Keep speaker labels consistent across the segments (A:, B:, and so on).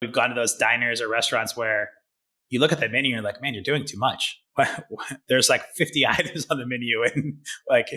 A: We've gone to those diners or restaurants where you look at the menu and you're like, man, you're doing too much. There's like 50 items on the menu. And like,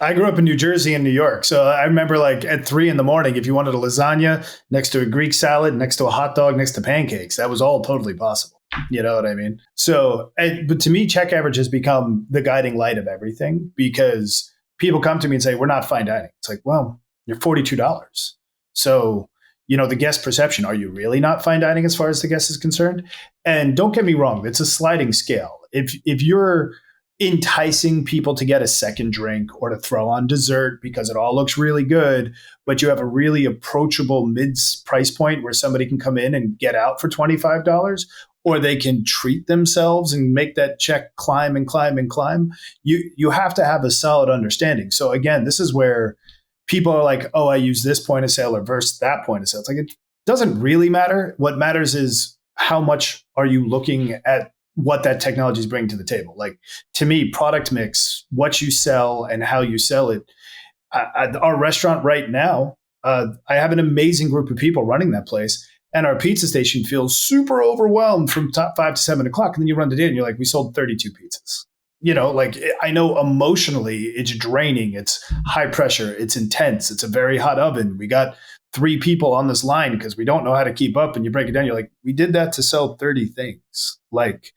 B: I grew up in New Jersey and New York. So I remember like at 3 a.m, if you wanted a lasagna next to a Greek salad, next to a hot dog, next to pancakes, that was all totally possible. You know what I mean? So, but to me, check average has become the guiding light of everything because people come to me and say, we're not fine dining. It's like, well, you're $42. So, the guest perception, are you really not fine dining as far as the guest is concerned? And don't get me wrong, it's a sliding scale. If you're enticing people to get a second drink or to throw on dessert because it all looks really good, but you have a really approachable mid price point where somebody can come in and get out for $25, or they can treat themselves and make that check climb and climb and climb. You have to have a solid understanding. So again, this is where people are like, oh, I use this point of sale or versus that point of sale. It's like, it doesn't really matter. What matters is how much are you looking at what that technology is bringing to the table. Like, to me, product mix, what you sell and how you sell it. Our restaurant right now, I have an amazing group of people running that place, and our pizza station feels super overwhelmed from top 5 to 7 o'clock. And then you run the day and you're like, we sold 32 pizzas. I know emotionally it's draining. It's high pressure. It's intense. It's a very hot oven. We got 3 people on this line because we don't know how to keep up. And you break it down. You're like, we did that to sell 30 things, like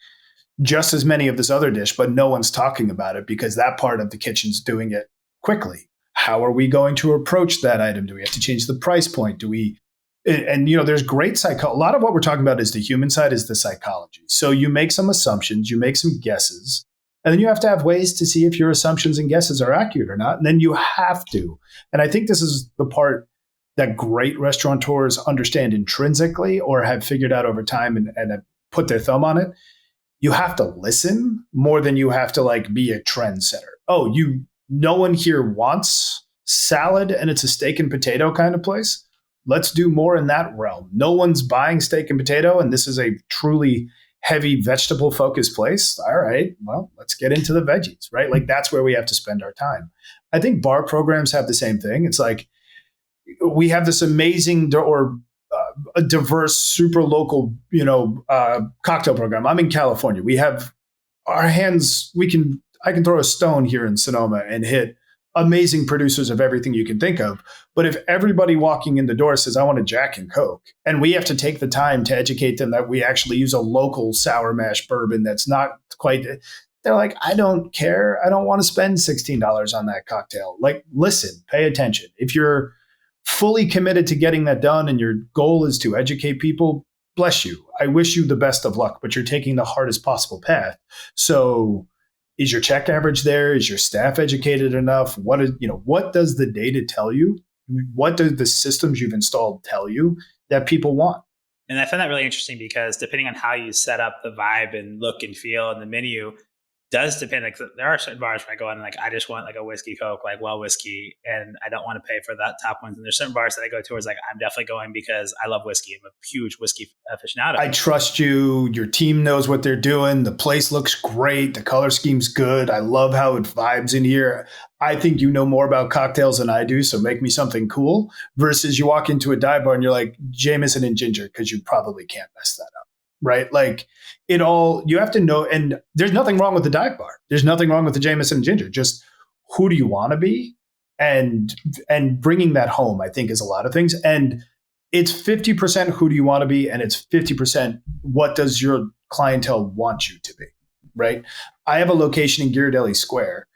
B: just as many of this other dish, but no one's talking about it because that part of the kitchen's doing it quickly. How are we going to approach that item? Do we have to change the price point? There's great a lot of what we're talking about is the human side, is the psychology. So you make some assumptions, you make some guesses, and then you have to have ways to see if your assumptions and guesses are accurate or not. And then you have to. And I think this is the part that great restaurateurs understand intrinsically or have figured out over time and have put their thumb on it. You have to listen more than you have to like be a trendsetter. Oh, no one here wants salad and it's a steak and potato kind of place. Let's do more in that realm. No one's buying steak and potato, and this is a truly heavy vegetable focused place. All right, well, let's get into the veggies, right? Like, that's where we have to spend our time. I think bar programs have the same thing. It's like, we have this amazing a diverse, super local, cocktail program. I'm in California. We have our hands. I can throw a stone here in Sonoma and hit amazing producers of everything you can think of. But if everybody walking in the door says, I want a Jack and Coke, and we have to take the time to educate them that we actually use a local sour mash bourbon that's not quite, they're like, I don't care. I don't want to spend $16 on that cocktail. Like, listen, pay attention. If you're fully committed to getting that done and your goal is to educate people, bless you. I wish you the best of luck, but you're taking the hardest possible path. So is your check average there? Is your staff educated enough? What does the data tell you? What do the systems you've installed tell you that people want?
A: And I find that really interesting because depending on how you set up the vibe and look and feel and the menu, does depend. Like, there are certain bars where I go in and like, I just want like a whiskey Coke, like whiskey, and I don't want to pay for that top ones. And there's certain bars that I go to where it's like, I'm definitely going because I love whiskey. I'm a huge whiskey aficionado.
B: I trust you. Your team knows what they're doing. The place looks great. The color scheme's good. I love how it vibes in here. I think you know more about cocktails than I do, so make me something cool. Versus you walk into a dive bar and you're like, Jameson and ginger, because you probably can't mess that up. Right? Like, you have to know, and there's nothing wrong with the dive bar. There's nothing wrong with the Jameson and ginger. Just who do you want to be? And bringing that home, I think, is a lot of things. And it's 50% who do you want to be, and it's 50% what does your clientele want you to be, right? I have a location in Ghirardelli Square,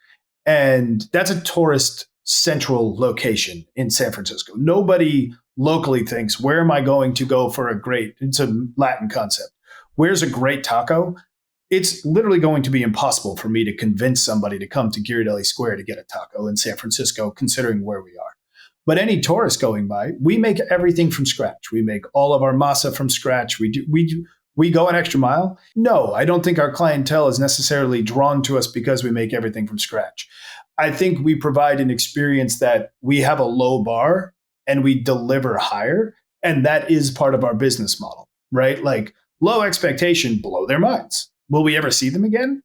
B: and that's a tourist central location in San Francisco. Nobody locally thinks, where am I going to go for it's a Latin concept. Where's a great taco? It's literally going to be impossible for me to convince somebody to come to Ghirardelli Square to get a taco in San Francisco, considering where we are. But any tourist going by, we make everything from scratch. We make all of our masa from scratch. We go an extra mile. No, I don't think our clientele is necessarily drawn to us because we make everything from scratch. I think we provide an experience that we have a low bar and we deliver higher. And that is part of our business model, right? Like, low expectation, blow their minds. Will we ever see them again?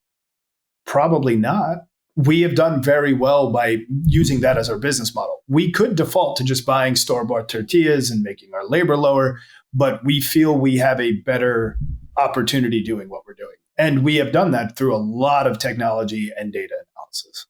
B: Probably not. We have done very well by using that as our business model. We could default to just buying store-bought tortillas and making our labor lower, but we feel we have a better opportunity doing what we're doing. And we have done that through a lot of technology and data analysis.